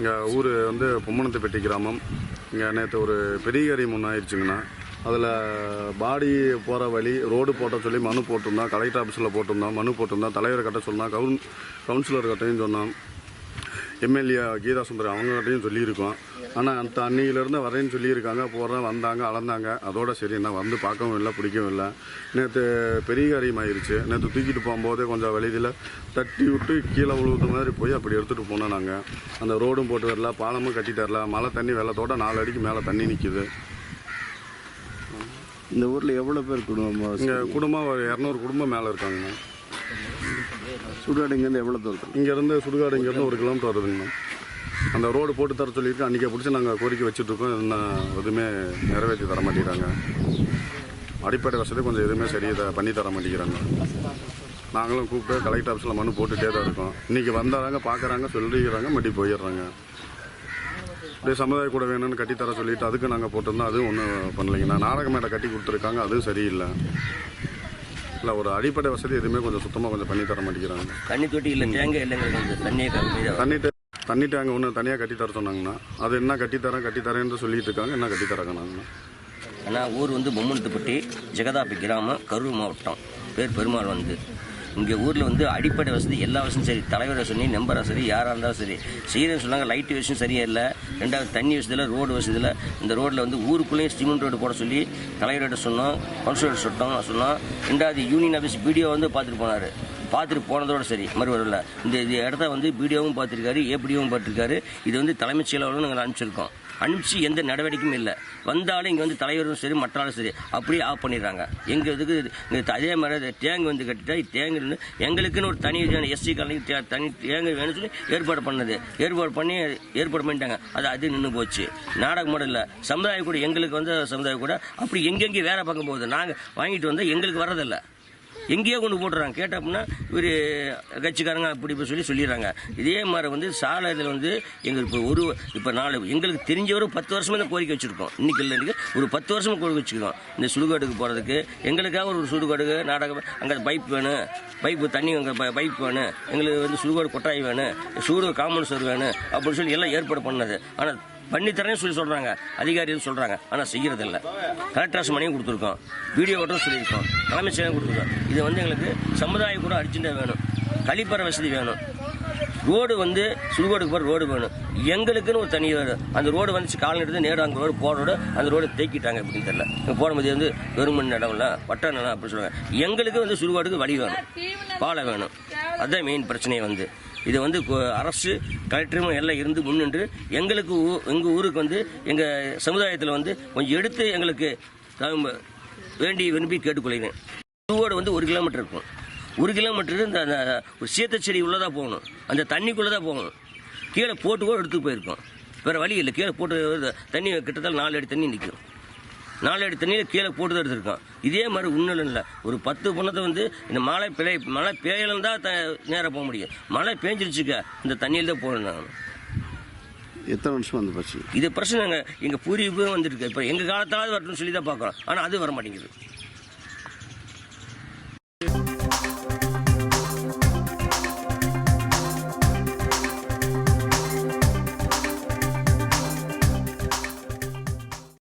இங்கே ஊர் வந்து பொம்மனத்துப்பட்டி கிராமம். இங்கே நேற்று ஒரு பெரிய காரியம் ஒன்று ஆயிடுச்சுங்கண்ணா. அதில் பாடி போகிற வழி ரோடு போட்ட சொல்லி மனு போட்டிருந்தான். கலெக்டர் ஆஃபீஸில் போட்டிருந்தான், மனு போட்டிருந்தான். தலைவரை கட்ட சொன்னான், கவுன்சிலர் கட்டையும் சொன்னான், எம்எல்ஏ கீதா சுந்தரம் அவங்ககிட்டையும் சொல்லியிருக்கோம். ஆனால் அந்த அன்னையிலேருந்து வரேன்னு சொல்லியிருக்காங்க. போகிறேன் வந்தாங்க, அளந்தாங்க. அதோட சரி நான் வந்து பார்க்கவும் இல்லை, பிடிக்கவும் இல்லை. நேற்று பெரிய காரியம் ஆயிடுச்சு. நேற்று தூக்கிட்டு போகும்போதே கொஞ்சம் வெளியில் தட்டி விட்டு கீழே விழுவுற மாதிரி போய் அப்படி எடுத்துகிட்டு போனோம். நாங்கள் அந்த ரோடும் போட்டு வரல, பாலமும் கட்டி தரல. மழை தண்ணி வெள்ளத்தோட 4 அடிக்கு மேலே தண்ணி நிற்கிது. இந்த ஊரில் எவ்வளோ பேர் குடும்பம்? இங்கே குடும்பம் ஒரு 200 குடும்பம் மேலே இருக்காங்கண்ணா. சுடுகாடு இங்கேருந்து எவ்வளோ தூரம்? இங்கேருந்து சுடுகாடு இங்கேருந்து 1 கிலோமீட்டர் வருதுங்கண்ணா. அந்த ரோடு போட்டு தர சொல்லிட்டு அன்றைக்கி பிடிச்சி நாங்கள் கோரிக்கை வச்சுட்ருக்கோம். இன்னும் எதுவுமே நிறைவேற்றி தர மாட்டேங்கிறாங்க. அடிப்படை வசதி கொஞ்சம் எதுவுமே சரி பண்ணி தர மாட்டேங்கிறாங்க. நாங்களும் கூப்பிட்டு கலெக்டர் ஆஃபீஸில் மனு போட்டுகிட்டே தான் இருக்கோம். இன்றைக்கி வந்தாங்க, பார்க்குறாங்க, சொல்லிக்கிறாங்க, மறுபடி போயிடுறாங்க. அப்படியே சமுதாய கூட வேணும்னு கட்டித்தர சொல்லிட்டு அதுக்கு நாங்கள் போட்டிருந்தோம். அதுவும் ஒன்றும் பண்ணலைங்கண்ணா. நாடக மேடை கட்டி கொடுத்துருக்காங்க, அதுவும் சரியில்லை. இல்லை ஒரு அடிப்படை வசதி எதுவுமே கொஞ்சம் சுத்தமாக கொஞ்சம் பண்ணி தர மாட்டேங்கிறாங்க. தண்ணி தொட்டி இல்லை, தேங்க இல்லைங்க. தண்ணி டேங்க் ஒன்று தனியாக கட்டித்தர சொன்னாங்கண்ணா. அது என்ன கட்டித்தரேன்னு சொல்லிட்டு இருக்காங்க. என்ன கட்டித்தராங்க நாங்கண்ணா? ஆனால் ஊர் வந்து பொம்மனத்துப்பட்டி, ஜெகதாப்பி கிராமம், கரூர் மாவட்டம். பேர் பெருமாள். வந்து இங்கே ஊரில் வந்து அடிப்படை வசதி எல்லா வசதியும் சரி. தலைவர் வசதி, நம்பர் வசதி, யாராக இருந்தாலும் சரி செய்யறேன்னு சொன்னாங்க. லைட்டு வசதியும் சரியா இல்லை. 2வது தண்ணி வசதியில், ரோடு வசதியில். இந்த ரோட்டில் வந்து ஊருக்குள்ளேயும் சிமெண்ட் ரோடு போட சொல்லி தலைவர்கிட்ட சொன்னோம், கவுன்சிலர் சொன்னோம். 2வது யூனியன் ஆஃபீஸ் பிடிஓ வந்து பார்த்துட்டு போனார். பார்த்துட்டு போனதோட சரி, மறுவரில் இந்த இடத்த வந்து பிடிஓவும் பார்த்துருக்காரு, ஏபிடிஓவும் பார்த்துருக்காரு. இது வந்து தலைமைச் செயலாளரும் நாங்கள் அனுப்பிச்சிருக்கோம். அனுப்பிச்சு எந்த நடவடிக்கையும் இல்லை. வந்தாலும் இங்கே வந்து தலைவரும் சரி, மற்றாலும் சரி அப்படியே ஆஃப் பண்ணிடுறாங்க. எங்கள் இதுக்கு அதே மாதிரி டேங்க் வந்து கட்டிட்டா டேங்கு எங்களுக்குன்னு ஒரு தனி எஸ்சி காலனிக்கு தனி டேங்கு வேணும்னு சொல்லி ஏற்பாடு பண்ணிட்டாங்க. அது நின்று போச்சு. நாடகம் மட்டும் இல்லை, சமுதாயம் கூட எங்களுக்கு வந்து சமுதாயம் கூட அப்படி எங்கெங்கே வேற பக்கம் போகுது. நாங்கள் வாங்கிட்டு வந்தால் எங்களுக்கு வர்றதில்லை, எங்கேயோ கொண்டு போட்டுறாங்க. கேட்டால் அப்படின்னா இவர் கட்சிக்காரங்க அப்படி இப்போ சொல்லிடுறாங்க. இதே மாதிரி வந்து சாலையில் வந்து எங்களுக்கு இப்போ 4 எங்களுக்கு தெரிஞ்சவரை 10 வருஷமாக தான் கோரிக்கை வச்சுருக்கோம். இன்றைக்கி இல்லை, ஒரு 10 வருஷமாக கோரிக்கை வச்சுருக்கோம். இந்த சுடுகாட்டுக்கு போகிறதுக்கு எங்களுக்காக ஒரு சுடுகாடுக்கு நாடகம், அங்கே பைப் வேணும், பைப்பு தண்ணி, அங்கே பைப் வேணும், எங்களுக்கு வந்து சுடுகாடு கொட்டாய் வேணும், சுடு காமன் சோறு வேணும் அப்படின்னு சொல்லி எல்லாம் ஏற்பாடு பண்ணது. ஆனால் பண்ணித்தரேன்னு சொல்லி சொல்கிறாங்க, அதிகாரிகள் சொல்கிறாங்க. ஆனால் செய்கிறதில்ல. கலெக்டர் மணியும் கொடுத்துருக்கோம், வீடியோ ஓட்டம் சொல்லியிருக்கோம், தலைமைச் செயலும் கொடுத்துருக்கோம். இது வந்து எங்களுக்கு சமுதாய கூட அடிச்சுட்டே வேணும், கழிப்பற வசதி வேணும், ரோடு வந்து சுடுகாடுக்கு போகிற ரோடு வேணும். எங்களுக்குன்னு ஒரு தனி வேணும். அந்த ரோடு வந்துச்சு காலம் எடுத்து நேரம் அங்கே ரோடு போகிறோட அந்த ரோடு தேக்கிட்டாங்க அப்படின்னு தெரியல. இங்கே போகும்போது வந்து கவர்மெண்ட் இடம் இல்லை, பட்ட நிலம் அப்படின்னு சொல்லுவாங்க. எங்களுக்கு வந்து சுடுகாடுக்கு வழி வேணும், பாலை வேணும். அதுதான் மெயின் பிரச்சனையை வந்து இது வந்து அரசு கலெக்டரும் எல்லாம் இருந்து முன்னின்று எங்களுக்கு எங்கள் ஊருக்கு வந்து எங்கள் சமுதாயத்தில் வந்து கொஞ்சம் எடுத்து எங்களுக்கு வேண்டி விரும்பி கேட்டுக்கொள்கிறேன். சுடுகாடு வந்து 1 கிலோமீட்டர் இருக்கும். 1 கிலோமீட்டர் இந்த ஒரு சேத்தச்செடி உள்ளதாக போகணும், அந்த தண்ணிக்குள்ளே தான் போகணும். கீழே போட்டு கூட எடுத்து போயிருக்கோம். வேறு வழி இல்லை. கீழே போட்டு தண்ணி கிட்டத்தட்ட 4 அடி தண்ணி நிற்கும். 4 அடி தண்ணியில் கீழே போட்டு தான் எடுத்துருக்கோம். இதே மாதிரி உண்மையில இல்லை. ஒரு 10 பொண்ணத்தை வந்து இந்த மழை பெய்யலும் தான் நேராக போக முடியும். மழை பேஞ்சிருச்சுக்க இந்த தண்ணியில் தான் போகணும். எத்தனை வருஷம் வந்து பிரச்சனை? இது பிரச்சனை எங்கள் பூர்வீகம் வந்துருக்கு. இப்போ எங்கள் காலத்தாவது வரட்டும்னு சொல்லி தான் பார்க்குறோம். ஆனால் அது வர மாட்டேங்குது.